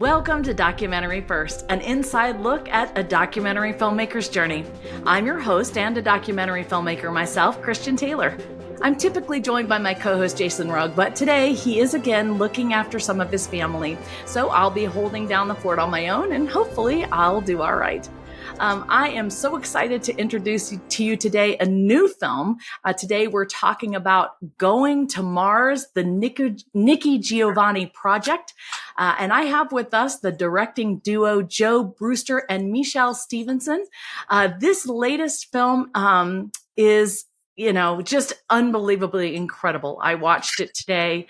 Welcome to Documentary First, an inside look at a documentary filmmaker's journey. I'm your host and a documentary filmmaker myself, Christian Taylor. I'm typically joined by my co-host Jason Rugg, but today he is again looking after some of his family. So I'll be holding down the fort on my own, and hopefully I'll do all right. I am so excited to introduce to you today a new film. Today we're talking about Going to Mars, the Nikki Giovanni project. And I have with us the directing duo Joe Brewster and Michèle Stevenson. This latest film is just unbelievably incredible. I watched it today.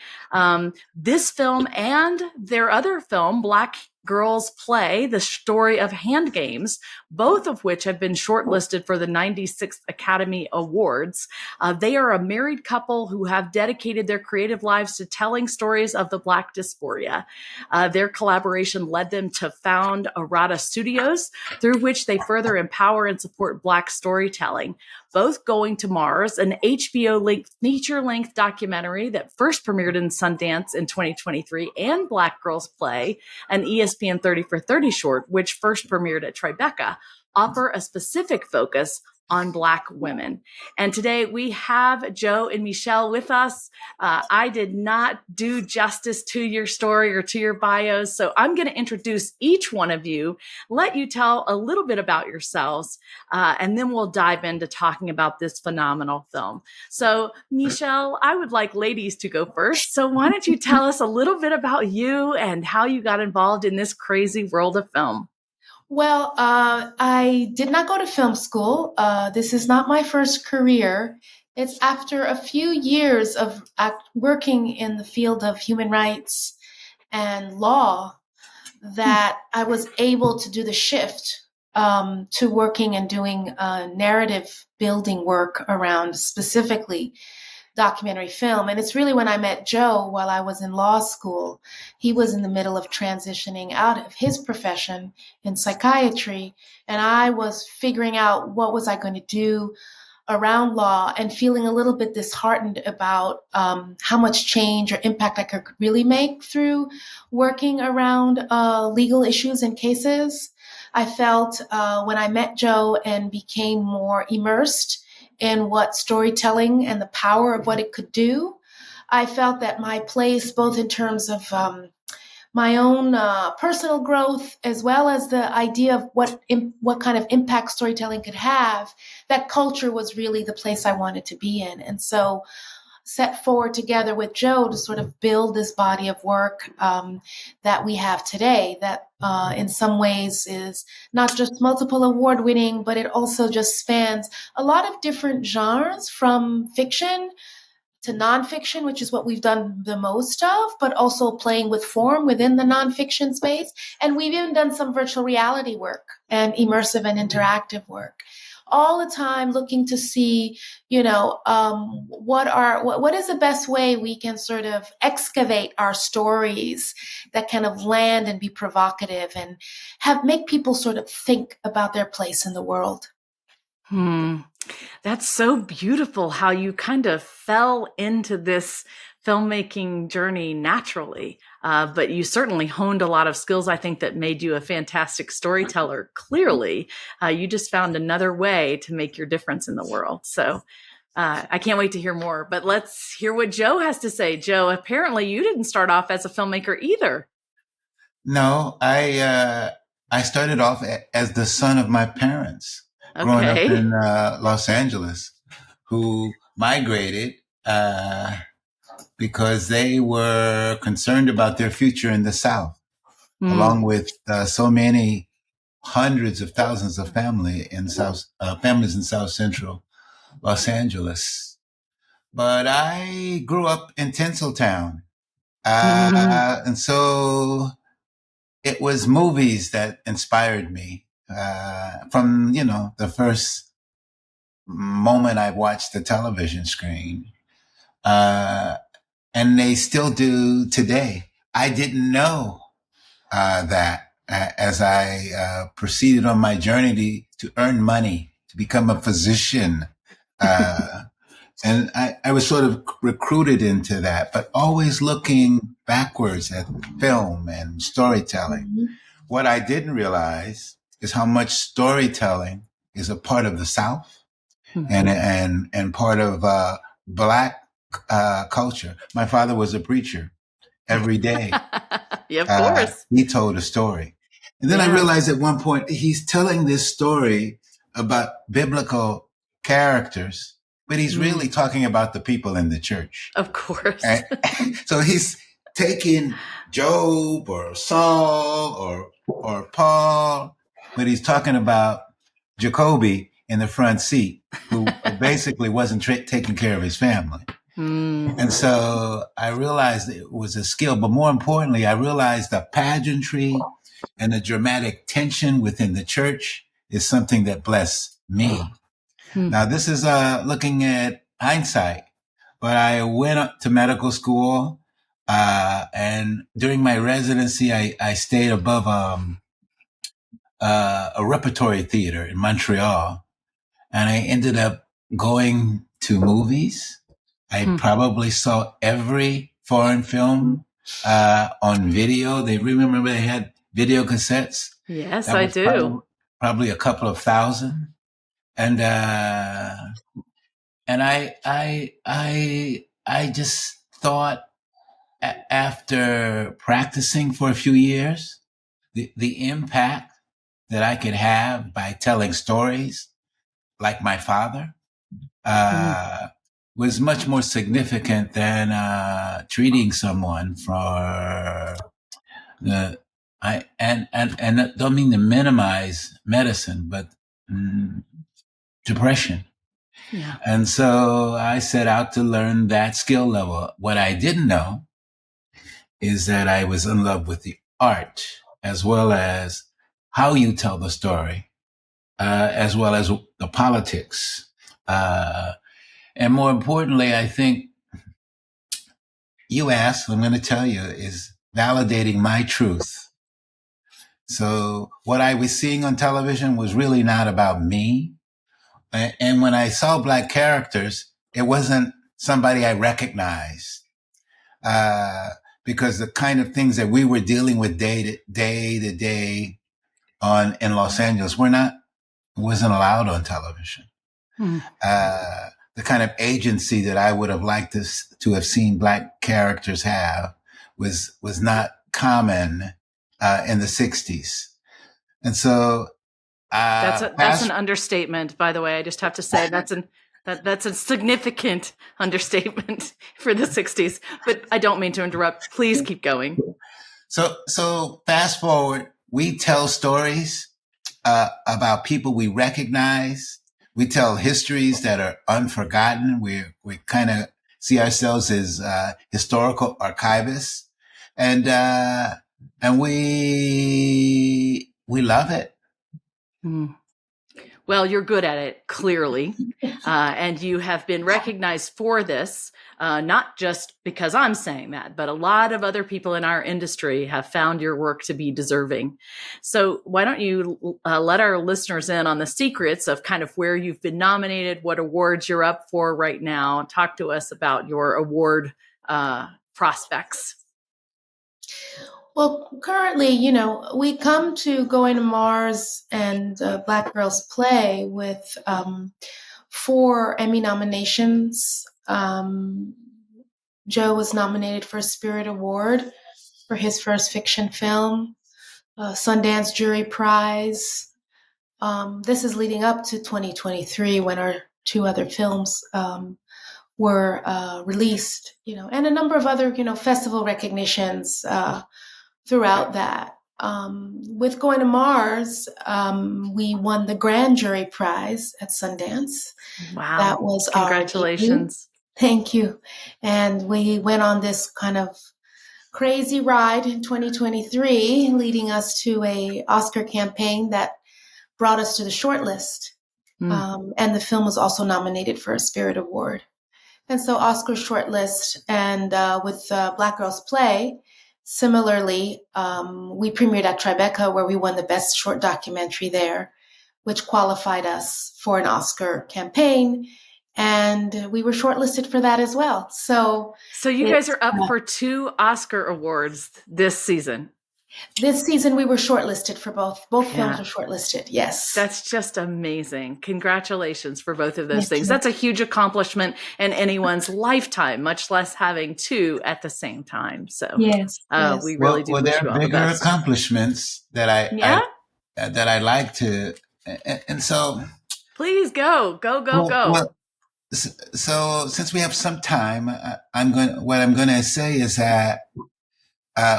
This film and their other film, Black Girls Play, the story of hand games, both of which have been shortlisted for the 96th Academy Awards. They are a married couple who have dedicated their creative lives to telling stories of the Black diaspora. Their collaboration led them to found Rada Studios, through which they further empower and support Black storytelling. Both Going to Mars, an HBO feature-length documentary that first premiered in Sundance in 2023, and Black Girls Play, an ESPN 30 for 30 short, which first premiered at Tribeca, offer a specific focus on Black women. And today we have Joe and Michèle with us. I did not do justice to your story or to your bios, so I'm going to introduce each one of you, let you tell a little bit about yourselves, and then we'll dive into talking about this phenomenal film. So Michèle, I would like ladies to go first. So why don't you tell us a little bit about you and how you got involved in this crazy world of film? Well, I did not go to film school. This is not my first career. It's after a few years of working in the field of human rights and law that I was able to do the shift to working and doing narrative building work around specifically documentary film. And it's really when I met Joe while I was in law school. He was in the middle of transitioning out of his profession in psychiatry, and I was figuring out what was I going to do around law and feeling a little bit disheartened about how much change or impact I could really make through working around legal issues and cases. I felt when I met Joe and became more immersed in what storytelling and the power of what it could do, I felt that my place, both in terms of my own personal growth, as well as the idea of what kind of impact storytelling could have, that culture was really the place I wanted to be in. And so set forward together with Joe to sort of build this body of work that we have today that in some ways is not just multiple award winning, but it also just spans a lot of different genres, from fiction to nonfiction, which is what we've done the most of, but also playing with form within the nonfiction space. And we've even done some virtual reality work and immersive and interactive work. All the time looking to see, what is the best way we can sort of excavate our stories that kind of land and be provocative and make people sort of think about their place in the world. That's so beautiful how you kind of fell into this filmmaking journey naturally. But you certainly honed a lot of skills, I think, that made you a fantastic storyteller. Clearly, you just found another way to make your difference in the world. So I can't wait to hear more. But let's hear what Joe has to say. Joe, apparently you didn't start off as a filmmaker either. No, I started off as the son of my parents. Growing up in Los Angeles, who migrated because they were concerned about their future in the South, along with so many hundreds of thousands of families in South Central Los Angeles. But I grew up in Tinseltown, and so it was movies that inspired me. From, the first moment I watched the television screen, and they still do today. I didn't know that as I proceeded on my journey to earn money, to become a physician, And I was sort of recruited into that, but always looking backwards at film and storytelling. Mm-hmm. What I didn't realize is how much storytelling is a part of the South and part of Black culture. My father was a preacher every day. Yeah, of course. He told a story. And then I realized at one point he's telling this story about biblical characters, but he's really talking about the people in the church. Of course. And so he's taking Job or Saul or Paul, but he's talking about Jacoby in the front seat, who basically wasn't taking care of his family. And so I realized it was a skill, but more importantly, I realized the pageantry and the dramatic tension within the church is something that blessed me. Now, this is looking at hindsight, but I went up to medical school, and during my residency, I stayed above a repertory theater in Montreal, and I ended up going to movies. I probably saw every foreign film on video. Remember they had video cassettes? Yes, I do. Probably a couple of thousand. And I just thought after practicing for a few years, the impact that I could have by telling stories like my father, was much more significant than treating someone for and don't mean to minimize medicine, but depression. Yeah. And so I set out to learn that skill level. What I didn't know is that I was in love with the art as well as how you tell the story, as well as the politics. And more importantly, I think you asked, I'm going to tell you, is validating my truth. So what I was seeing on television was really not about me. And when I saw Black characters, it wasn't somebody I recognized. Because the kind of things that we were dealing with day to day in Los Angeles wasn't allowed on television. The kind of agency that I would have liked to have seen Black characters have was not common in the 60s. And so that's an understatement, by the way. I just have to say that's a significant understatement for the 60s. But I don't mean to interrupt. Please keep going. So fast forward, we tell stories about people we recognize. We tell histories that are unforgotten. We kind of see ourselves as historical archivists, and we love it. Well, you're good at it, clearly, and you have been recognized for this, not just because I'm saying that, but a lot of other people in our industry have found your work to be deserving. So why don't you let our listeners in on the secrets of kind of where you've been nominated, what awards you're up for right now. Talk to us about your award prospects. Well, currently, we come to Going to Mars and Black Girls Play with 4 Emmy nominations. Joe was nominated for a Spirit Award for his first fiction film, Sundance Jury Prize. This is leading up to 2023 when our 2 other films were released, and a number of other, festival recognitions throughout that. With Going to Mars, we won the Grand Jury Prize at Sundance. Wow. That was congratulations. Thank you. And we went on this kind of crazy ride in 2023, leading us to a Oscar campaign that brought us to the shortlist. And the film was also nominated for a Spirit Award. And so Oscar shortlist, and with Black Girls Play, similarly, we premiered at Tribeca, where we won the Best Short Documentary there, which qualified us for an Oscar campaign. and we were shortlisted for that as well. So you guys are up for 2 Oscar awards this season. This season, we were shortlisted for both. Both films were shortlisted. Yes. That's just amazing. Congratulations for both of those things. That's a huge accomplishment in anyone's lifetime, much less having 2 at the same time. So yes. We really do. Well, there are bigger accomplishments that I like to, and so please go. Well, so since we have some time, what I'm going to say is that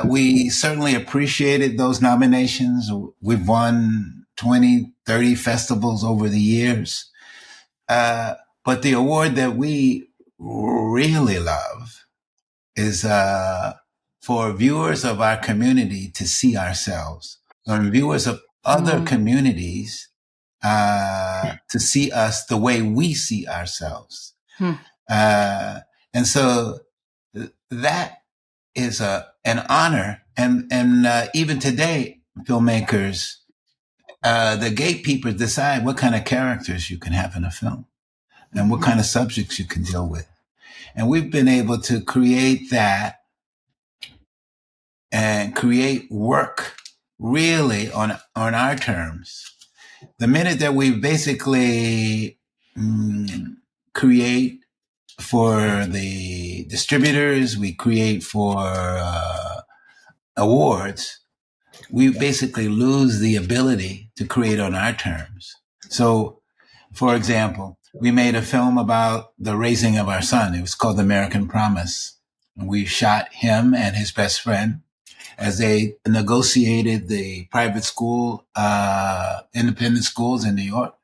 we certainly appreciated those nominations. We've won 20, 30 festivals over the years. But the award that we really love is for viewers of our community to see ourselves, or viewers of other communities to see us the way we see ourselves. And so that is an honor. And even today, filmmakers, the gatekeepers decide what kind of characters you can have in a film and what kind of subjects you can deal with. And we've been able to create that and create work really on our terms. The minute that we basically create for the distributors, we create for awards, we basically lose the ability to create on our terms. So, for example, we made a film about the raising of our son. It was called American Promise. And we shot him and his best friend as they negotiated the private school, independent schools in New York.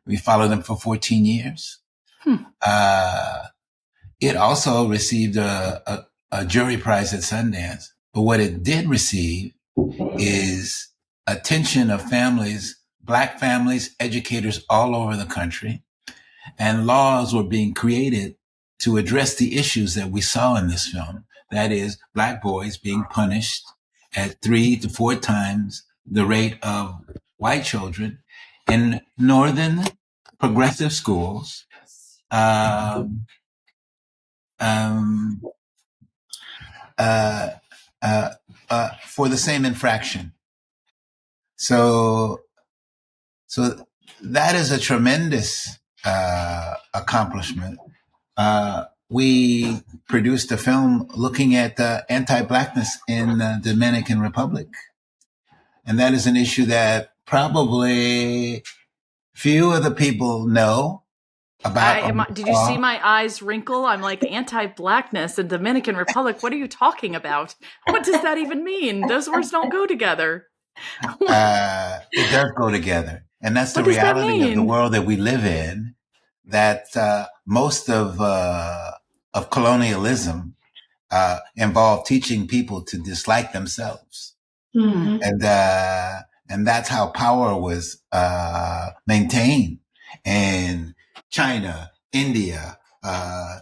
We followed them for 14 years. It also received a jury prize at Sundance. But what it did receive is attention of families, Black families, educators all over the country. And laws were being created to address the issues that we saw in this film. That is, Black boys being punished at 3 to 4 times the rate of white children in northern progressive schools. For the same infraction. So that is a tremendous accomplishment. We produced a film looking at anti-Blackness in the Dominican Republic. And that is an issue that probably few of the people know about. Did you see my eyes wrinkle? I'm like, anti-Blackness in Dominican Republic. What are you talking about? What does that even mean? Those words don't go together. It does go together. And that's the reality of the world that we live in, that most of colonialism involved teaching people to dislike themselves. Mm-hmm. And that's how power was maintained in China, India,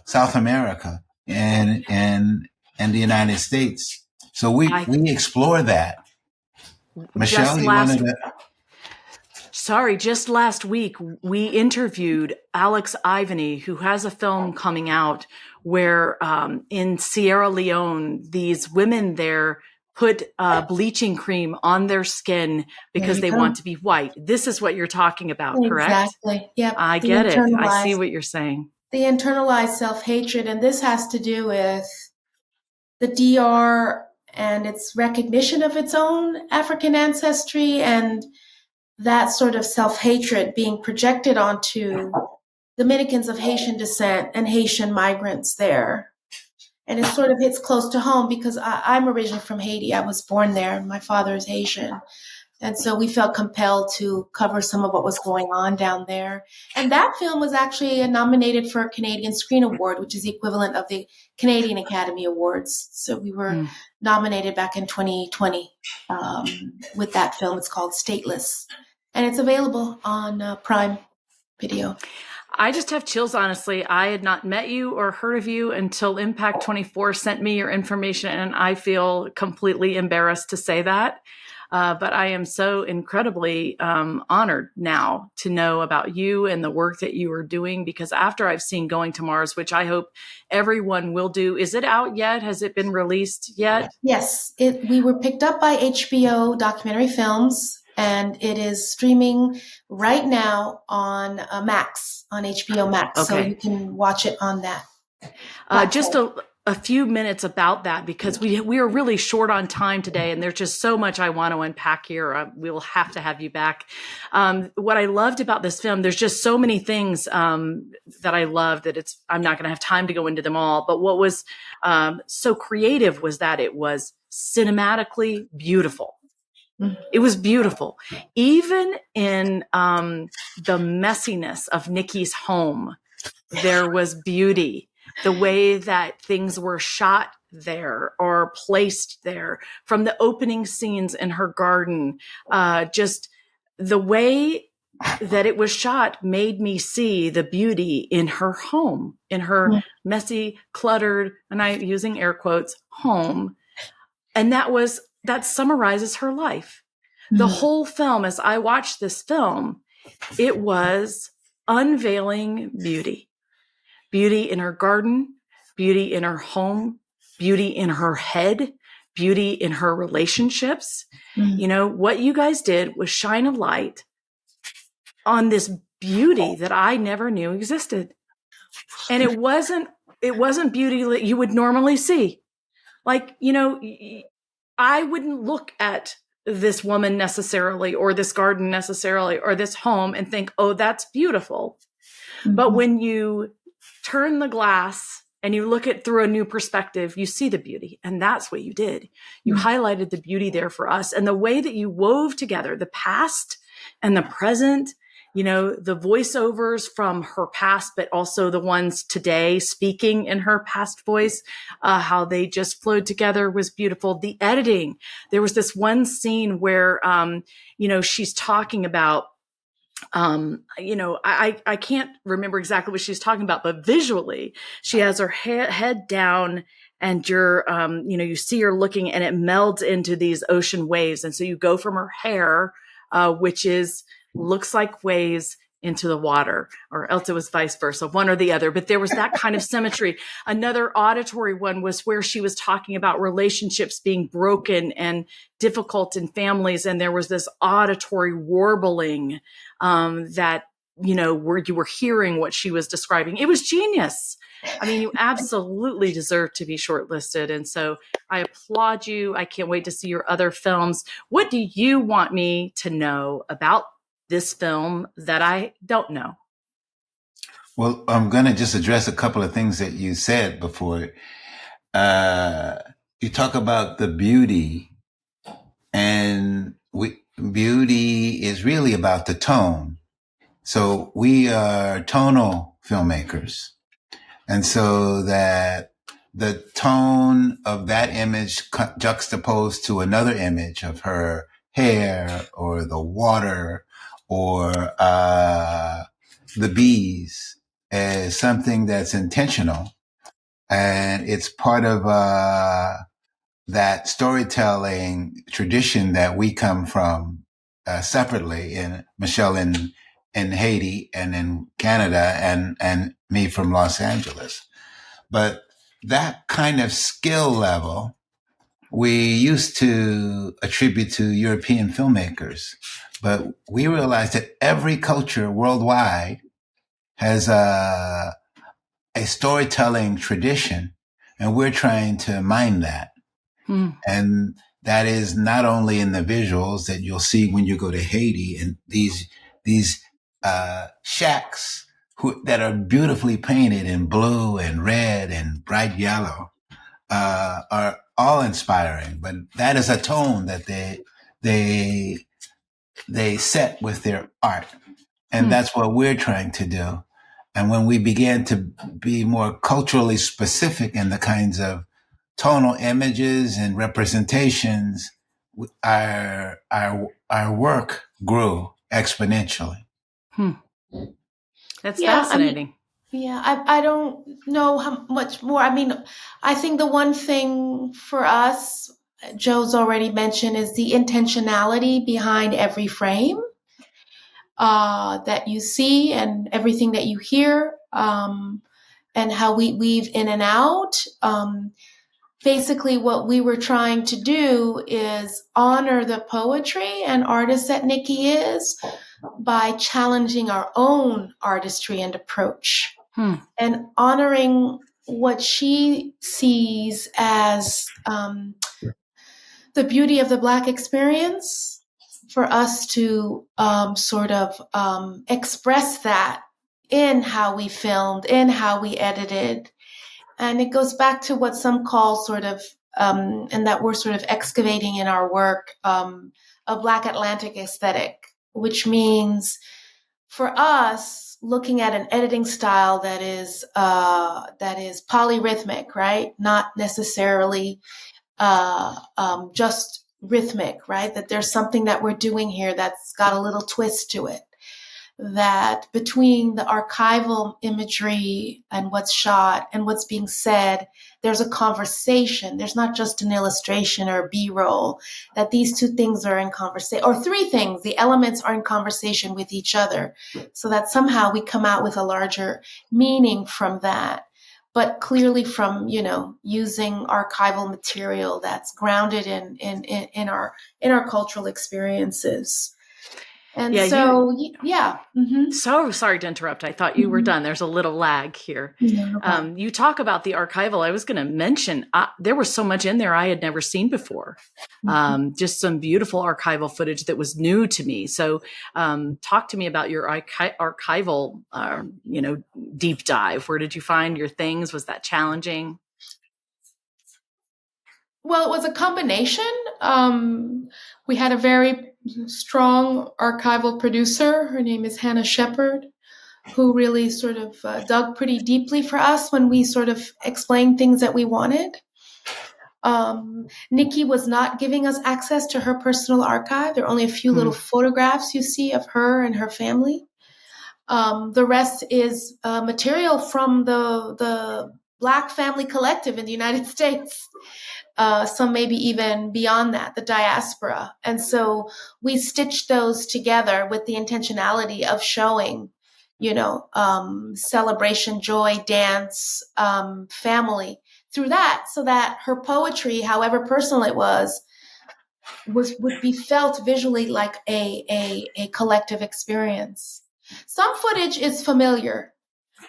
South America, and the United States. So we explore that. Michèle, you wanted to... Sorry, just last week, we interviewed Alex Ivany, who has a film coming out where in Sierra Leone, these women there put bleaching cream on their skin because they want to be white. This is what you're talking about, correct? Exactly. Yep. I get it. I see what you're saying. The internalized self-hatred, and this has to do with the DR and its recognition of its own African ancestry and that sort of self-hatred being projected onto Dominicans of Haitian descent and Haitian migrants there. And it sort of hits close to home because I'm originally from Haiti. I was born there. My father is Haitian. And so we felt compelled to cover some of what was going on down there. And that film was actually nominated for a Canadian Screen Award, which is the equivalent of the Canadian Academy Awards. So we were nominated back in 2020 with that film. It's called Stateless. And it's available on Prime Video. I just have chills, honestly. I had not met you or heard of you until Impact 24 sent me your information, and I feel completely embarrassed to say that. But I am so incredibly honored now to know about you and the work that you are doing, because after I've seen Going to Mars, which I hope everyone will do, is it out yet? Has it been released yet? Yes, we were picked up by HBO Documentary Films, and it is streaming right now on Max, on HBO Max. Okay. So you can watch it on that. Just a few minutes about that, because we are really short on time today, and there's just so much I want to unpack here. We will have to have you back. What I loved about this film, there's just so many things that I love that I'm not going to have time to go into them all. But what was so creative was that it was cinematically beautiful. It was beautiful. Even in the messiness of Nikki's home, there was beauty. The way that things were shot there or placed there, from the opening scenes in her garden, just the way that it was shot made me see the beauty in her home, in her messy, cluttered, and I'm using air quotes, home. And that summarizes her life. The whole film, as I watched this film, it was unveiling beauty. Beauty in her garden, beauty in her home, beauty in her head, beauty in her relationships. You know, what you guys did was shine a light on this beauty that I never knew existed. And it wasn't beauty that you would normally see. Like, you know, I wouldn't look at this woman necessarily, or this garden necessarily, or this home and think, oh, that's beautiful. But when you turn the glass and you look at through a new perspective, you see the beauty. And that's what you did. You highlighted the beauty there for us, and the way that you wove together the past and the present, you know, the voiceovers from her past, but also the ones today speaking in her past voice, how they just flowed together was beautiful. The editing, there was this one scene where, you know, she's talking about, you know, I can't remember exactly what she's talking about, but visually she has her head down, and you're, you know, you see her looking, and it melds into these ocean waves. And so you go from her hair, which looks like waves, into the water, or else it was vice versa, one or the other. But there was that kind of symmetry. Another auditory one was where she was talking about relationships being broken and difficult in families. And there was this auditory warbling that, you know, where you were hearing what she was describing. It was genius. I mean, you absolutely deserve to be shortlisted. And so I applaud you. I can't wait to see your other films. What do you want me to know about this film that I don't know? Well, I'm going to just address a couple of things that you said before. You talk about the beauty, and beauty is really about the tone. So we are tonal filmmakers. And so that the tone of that image juxtaposed to another image of her hair, or the water, or the bees, is something that's intentional. And it's part of that storytelling tradition that we come from separately, in Michèle in Haiti, and in Canada, and me from Los Angeles. But that kind of skill level we used to attribute to European filmmakers. But we realized that every culture worldwide has a storytelling tradition, and we're trying to mine that. And that is not only in the visuals that you'll see when you go to Haiti, and these shacks that are beautifully painted in blue and red and bright yellow, are all inspiring. But that is a tone that they set with their art. And that's what we're trying to do. And when we began to be more culturally specific in the kinds of tonal images and representations, our work grew exponentially. That's fascinating. I don't know how much more. I mean, I think the one thing for us Joe's already mentioned, is the intentionality behind every frame that you see and everything that you hear, and how we weave in and out. Basically, what we were trying to do is honor the poetry and artist that Nikki is by challenging our own artistry and approach, and honoring what she sees as the beauty of the Black experience, for us to sort of express that in how we filmed, in how we edited. And it goes back to what some call sort of, and that we're sort of excavating in our work, a Black Atlantic aesthetic, which means for us looking at an editing style that is polyrhythmic, right? Not necessarily just rhythmic, right? That there's something that we're doing here that's got a little twist to it. That between the archival imagery and what's shot and what's being said, there's a conversation. There's not just an illustration or a B-roll. That these two things are in conversation, or three things, the elements are in conversation with each other, so that somehow we come out with a larger meaning from that. But clearly from, using archival material that's grounded in our cultural experiences. And So sorry to interrupt. I thought you were done. There's a little lag here. You talk about the archival. I was going to mention, there was so much in there I had never seen before. Just some beautiful archival footage that was new to me. So talk to me about your archival, deep dive. Where did you find your things? Was that challenging? Well, it was a combination. We had a very strong archival producer. Her name is Hannah Shepard, who really sort of dug pretty deeply for us when we sort of explained things that we wanted. Nikki was not giving us access to her personal archive. There are only a few little photographs you see of her and her family. The rest is material from the Black Family Collective in the United States. Some maybe even beyond that, the diaspora. And so we stitched those together with the intentionality of showing, celebration, joy, dance, family through that, so that her poetry, however personal it would be felt visually like a collective experience. Some footage is familiar,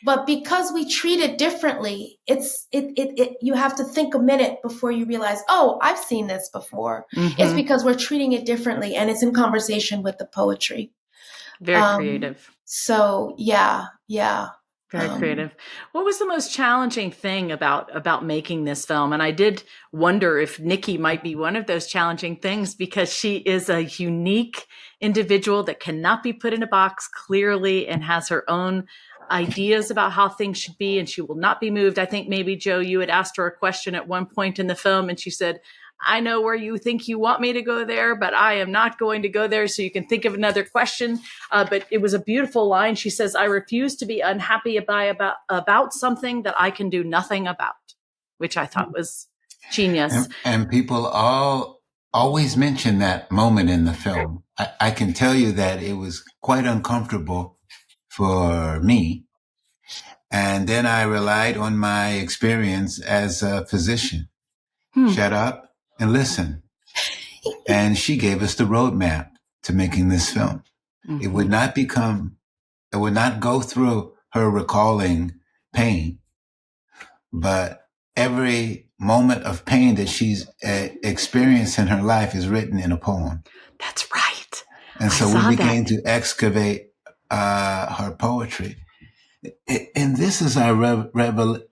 but because we treat it differently, you have to think a minute before you realize, oh, I've seen this before. It's because we're treating it differently, and it's in conversation with the poetry. Very creative. So yeah. Very creative. What was the most challenging thing about making this film? And I did wonder if Nikki might be one of those challenging things, because she is a unique individual that cannot be put in a box clearly and has her own ideas about how things should be, and she will not be moved. I think maybe, Joe, you had asked her a question at one point in the film, and she said, I know where you think you want me to go there, but I am not going to go there, so you can think of another question. But it was a beautiful line. She says, I refuse to be unhappy about something that I can do nothing about, which I thought was genius. And people always mention that moment in the film. I can tell you that it was quite uncomfortable for me. And then I relied on my experience as a physician. Shut up and listen. And she gave us the roadmap to making this film. It would not go through her recalling pain, but every moment of pain that she's experienced in her life is written in a poem. That's right. And so we began to excavate her poetry. And this is our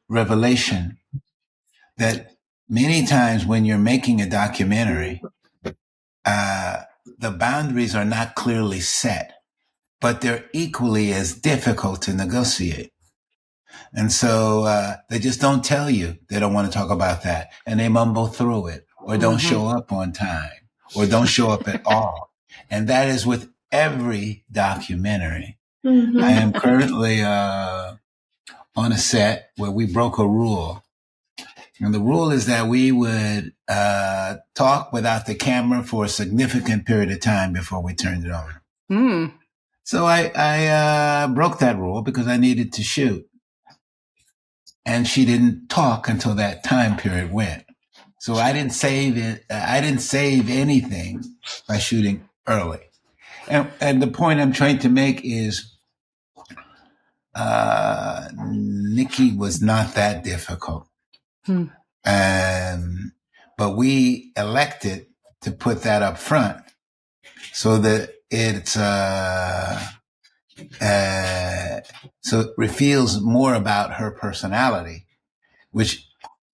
revelation, that many times when you're making a documentary, the boundaries are not clearly set, but they're equally as difficult to negotiate. And so they just don't tell you they don't want to talk about that, and they mumble through it, or don't show up on time, or don't show up at all. And that is with every documentary. I am currently on a set where we broke a rule. And the rule is that we would talk without the camera for a significant period of time before we turned it on. So I broke that rule because I needed to shoot. And she didn't talk until that time period went. So I didn't save it. I didn't save anything by shooting early. And the point I'm trying to make is Nikki was not that difficult. But we elected to put that up front so that so it reveals more about her personality, which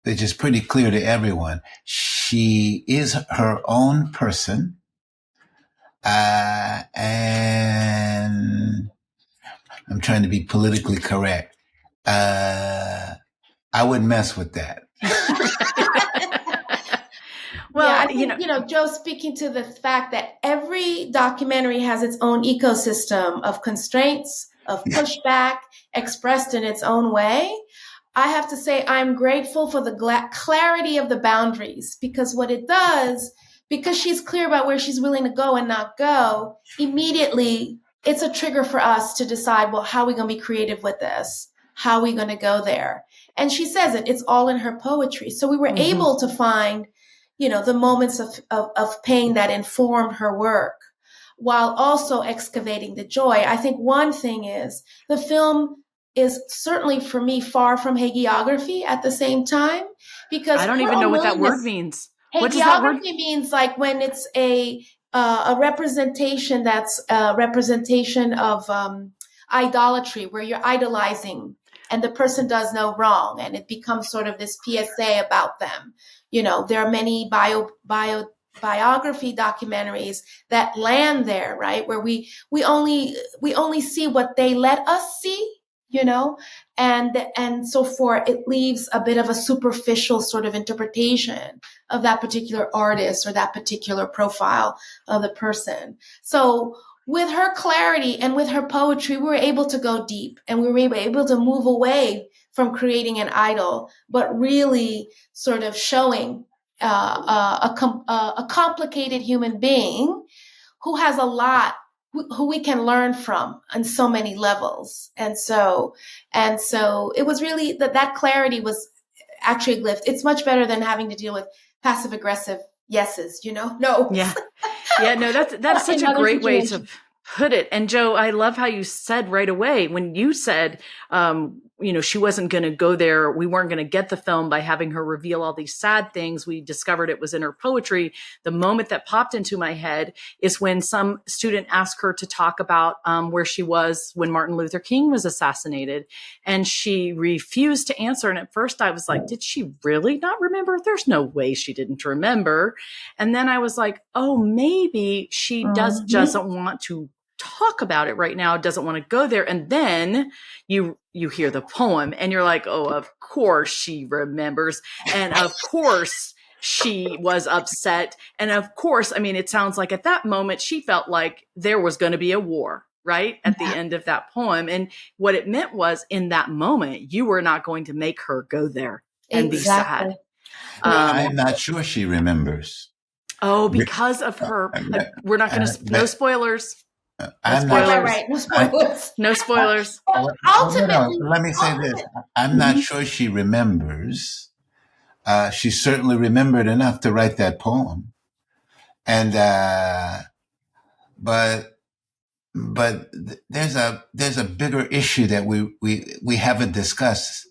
is pretty clear to everyone. She is her own person, and I'm trying to be politically correct. I wouldn't mess with that. Well, yeah, I think, Joe, speaking to the fact that every documentary has its own ecosystem of constraints, of pushback, expressed in its own way. I have to say I'm grateful for the clarity of the boundaries, because what it does, because she's clear about where she's willing to go and not go, immediately it's a trigger for us to decide, well, how are we going to be creative with this? How are we going to go there? And she says it's all in her poetry. So we were able to find, the moments of pain that inform her work while also excavating the joy. I think one thing is the film is certainly for me far from hagiography at the same time, because I don't even know what that word means. What does that word means? Like when it's a representation that's a representation of idolatry, where you're idolizing and the person does no wrong, and it becomes sort of this PSA about them. There are many biography documentaries that land there, right, where we only see what they let us see, and so forth. It leaves a bit of a superficial sort of interpretation of that particular artist or that particular profile of the person. So with her clarity and with her poetry, we were able to go deep, and we were able to move away from creating an idol, but really sort of showing a complicated human being who has a lot, who we can learn from on so many levels. And so it was really that clarity was actually a gift. It's much better than having to deal with passive aggressive yeses, no. Yeah. No, that's such a great way to put it. And Joe, I love how you said right away when you said, she wasn't going to go there. We weren't going to get the film by having her reveal all these sad things. We discovered it was in her poetry. The moment that popped into my head is when some student asked her to talk about where she was when Martin Luther King was assassinated. And she refused to answer. And at first I was like, did she really not remember? There's no way she didn't remember. And then I was like, oh, maybe she doesn't want to talk about it right now, doesn't want to go there. And then you hear the poem and you're like, oh, of course she remembers. And of course she was upset. And of course, it sounds like at that moment, she felt like there was going to be a war, right? At the end of that poem. And what it meant was in that moment, you were not going to make her go there and be sad. I'm not sure she remembers. Oh, because of her, we're not going to, no spoilers. Right. No spoilers. No spoilers. Ultimately, let me say this. I'm not sure she remembers. She certainly remembered enough to write that poem. And, but there's a bigger issue that we haven't discussed.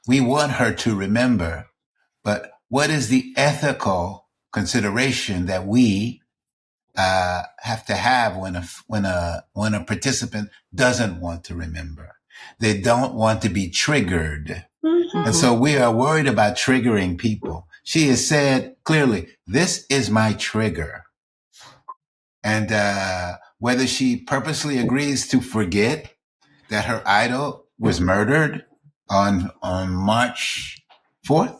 We want her to remember, but what is the ethical consideration that we have to have when a participant doesn't want to remember? They don't want to be triggered. And so we are worried about triggering people. She has said clearly, this is my trigger. And whether she purposely agrees to forget that her idol was murdered on March 4th?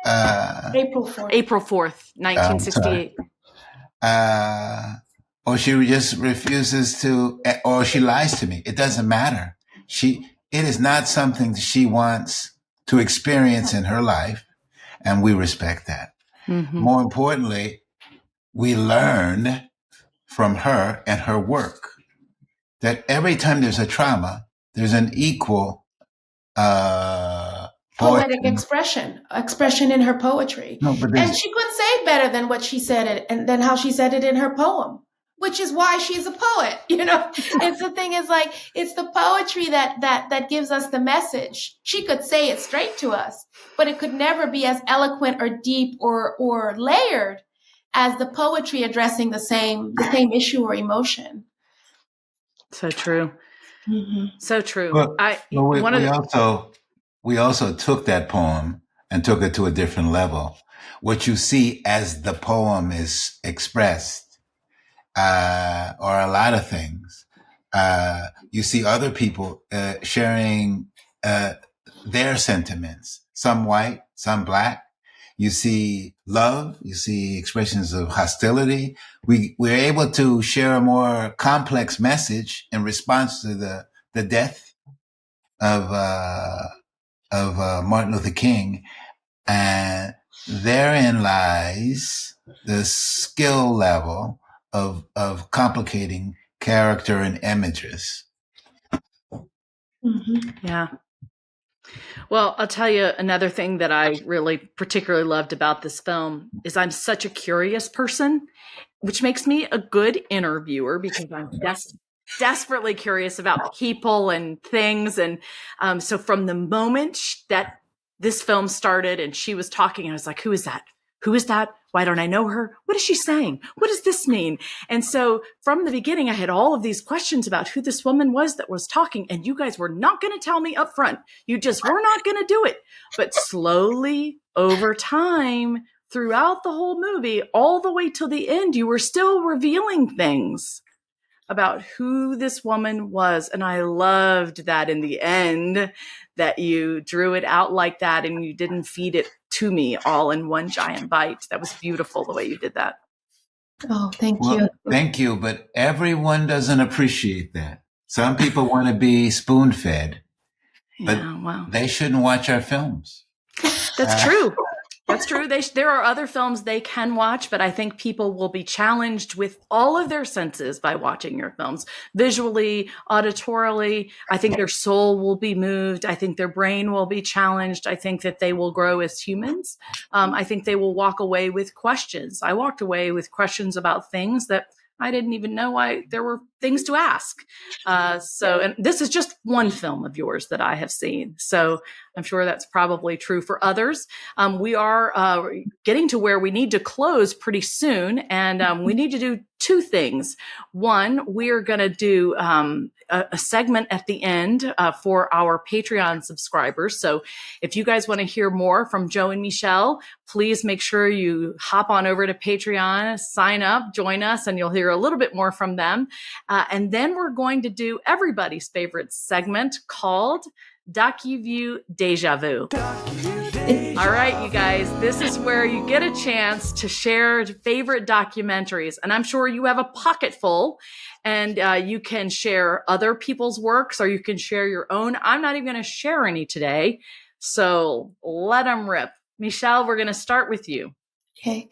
April 4th. April 4th, 1968. Or she just refuses to, or she lies to me. It doesn't matter. It is not something she wants to experience in her life. and we respect that. More importantly, we learn from her and her work that every time there's a trauma, there's an equal poetic expression in her poetry. No, but and she could say better than what she said it and than how she said it in her poem, which is why she's a poet. It's the thing is like, it's the poetry that gives us the message. She could say it straight to us, but it could never be as eloquent or deep or layered as the poetry addressing the same issue or emotion. So true. So true. We also took that poem and took it to a different level. What you see as the poem is expressed, or a lot of things, you see other people sharing their sentiments, some white, some black. You see love, you see expressions of hostility. We're able to share a more complex message in response to the death of Martin Luther King. And therein lies the skill level of complicating character and images. Yeah. Well, I'll tell you another thing that I really particularly loved about this film is I'm such a curious person, which makes me a good interviewer because I'm desperately curious about people and things. And so from the moment that this film started and she was talking, I was like, who is that? Who is that? Why don't I know her? What is she saying? What does this mean? And so from the beginning, I had all of these questions about who this woman was that was talking. And you guys were not going to tell me up front. You just were not going to do it. But slowly over time, throughout the whole movie, all the way till the end, you were still revealing things about who this woman was. And I loved that in the end, that you drew it out like that and you didn't feed it to me all in one giant bite. That was beautiful the way you did that. Oh, thank you. Thank you. But everyone doesn't appreciate that. Some people want to be spoon-fed, but they shouldn't watch our films. That's true. That's true. There are other films they can watch, but I think people will be challenged with all of their senses by watching your films. Visually, auditorily, I think their soul will be moved. I think their brain will be challenged. I think that they will grow as humans. I think they will walk away with questions. I walked away with questions about things that I didn't even know why there were things to ask. And this is just one film of yours that I have seen. So I'm sure that's probably true for others. We are getting to where we need to close pretty soon. And we need to do two things. One, we're going to do a segment at the end for our Patreon subscribers. So if you guys want to hear more from Joe and Michèle, please make sure you hop on over to Patreon, sign up, join us, and you'll hear a little bit more from them. And then we're going to do everybody's favorite segment called DocuView Dèjà Vu. All right, you guys, this is where you get a chance to share favorite documentaries. And I'm sure you have a pocket full and you can share other people's works or you can share your own. I'm not even going to share any today. So let them rip. Michèle, we're going to start with you. Okay.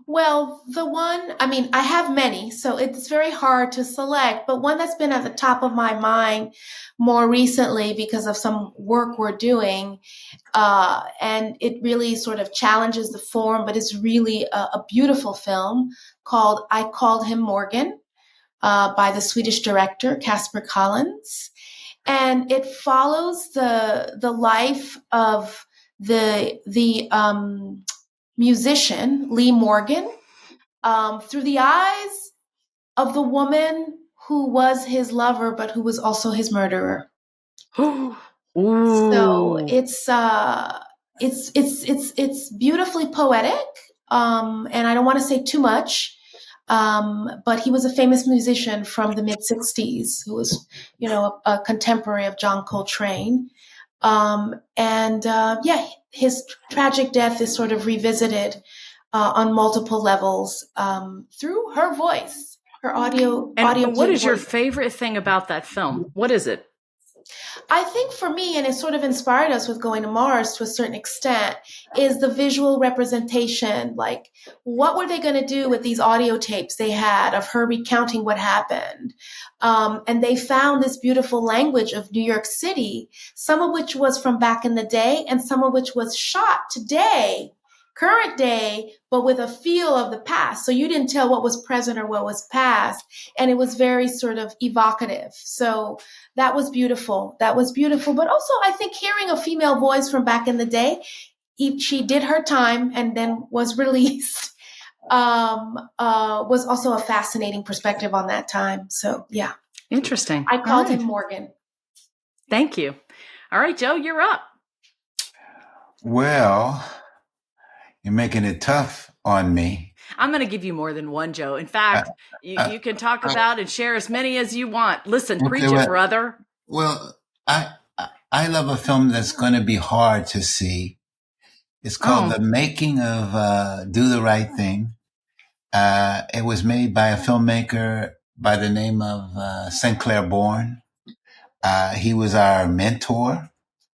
Well, I have many, so it's very hard to select, but one that's been at the top of my mind more recently because of some work we're doing, and it really sort of challenges the form, but it's really a beautiful film called I Called Him Morgan, by the Swedish director, Casper Collins. And it follows the life of the musician, Lee Morgan, through the eyes of the woman who was his lover, but who was also his murderer. So it's beautifully poetic, and I don't want to say too much, but he was a famous musician from the mid-'60s who was, a contemporary of John Coltrane. His tragic death is sort of revisited on multiple levels through her voice, her audio. And what is your favorite thing about that film? What is it? I think for me, and it sort of inspired us with Going to Mars to a certain extent, is the visual representation. Like, what were they going to do with these audio tapes they had of her recounting what happened? And they found this beautiful language of New York City, some of which was from back in the day, and some of which was shot today, current day, but with a feel of the past. So you didn't tell what was present or what was past. And it was very sort of evocative. So that was beautiful. That was beautiful. But also, I think hearing a female voice from back in the day, she did her time and then was released, was also a fascinating perspective on that time. So, yeah. Interesting. I called him Morgan. Thank you. All right, Joe, you're up. Well, you're making it tough on me. I'm going to give you more than one, Joe. In fact, you can talk about and share as many as you want. Listen, preach it, brother. Well, I love a film that's going to be hard to see. It's called The Making of Do the Right Thing. It was made by a filmmaker by the name of Sinclair Bourne. He was our mentor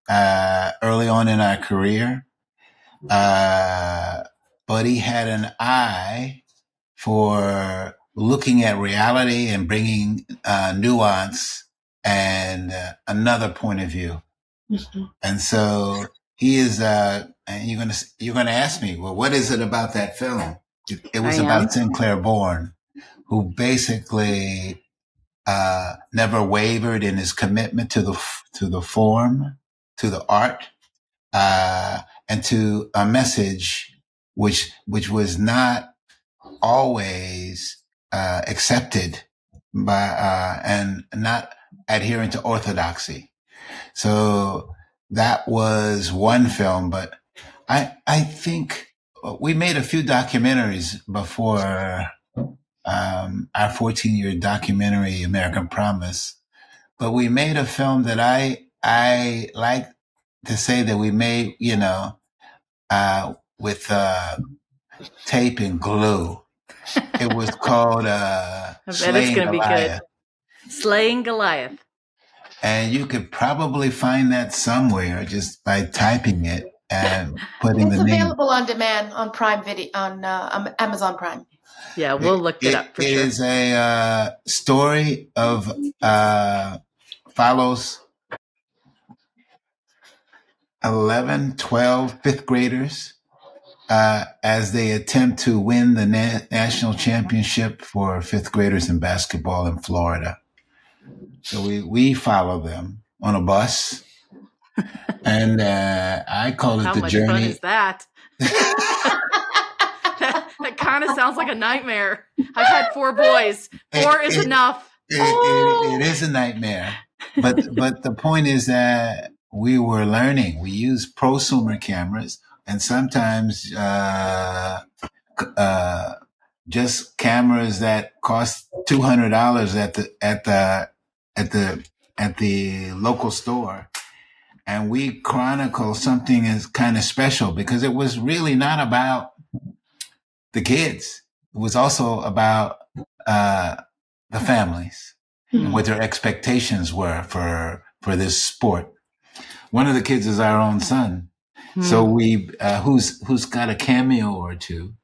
early on in our career. But he had an eye for looking at reality and bringing nuance and another point of view. Mm-hmm. And so he is, and you're gonna ask me, well, what is it about that film? It was about Sinclair Bourne, who basically never wavered in his commitment to the form, to the art, and to a message which was not always accepted by and not adhering to orthodoxy. So that was one film, but I think we made a few documentaries before our 14-year documentary, American Promise. But we made a film that I like to say that we made, with tape and glue. It was called Slaying Goliath. Slaying Goliath. And you could probably find that somewhere just by typing it and putting the name. It's available on demand on Prime Video, on Amazon Prime. Yeah, we'll look it up for sure. It is a story of follows 11, 12 fifth graders as they attempt to win the national championship for fifth graders in basketball in Florida. So we follow them on a bus, and I call it How the much journey. Fun is that? that kind of sounds like a nightmare. I've had 4 boys. 4 is enough. It is a nightmare, but the point is that we were learning. We used prosumer cameras, and sometimes just cameras that cost $200 at the local store. And we chronicle something as kind of special because it was really not about the kids. It was also about the families and what their expectations were for this sport. One of the kids is our own son. So we, who's got a cameo or two.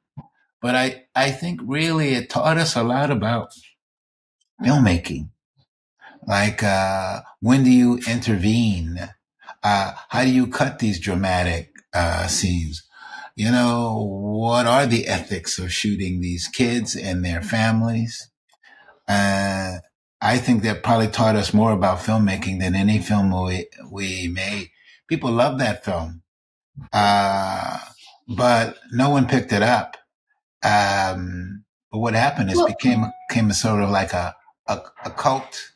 But I think really it taught us a lot about filmmaking. Like, when do you intervene? How do you cut these dramatic scenes? What are the ethics of shooting these kids and their families? I think that probably taught us more about filmmaking than any film we made. People love that film. But no one picked it up. But what happened is became a sort of like a cult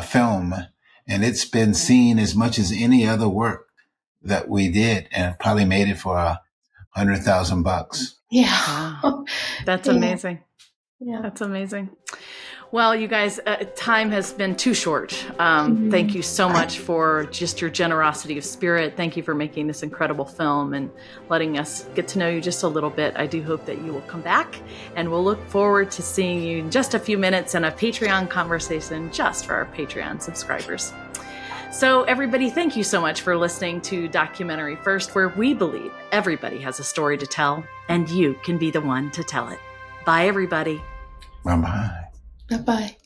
film, and it's been seen as much as any other work that we did, and probably made it for $100,000. Yeah, wow. That's amazing. Yeah, that's amazing. Well, you guys, time has been too short. Thank you so much for just your generosity of spirit. Thank you for making this incredible film and letting us get to know you just a little bit. I do hope that you will come back, and we'll look forward to seeing you in just a few minutes in a Patreon conversation just for our Patreon subscribers. So everybody, thank you so much for listening to Documentary First, where we believe everybody has a story to tell, and you can be the one to tell it. Bye, everybody. Bye-bye. Bye-bye.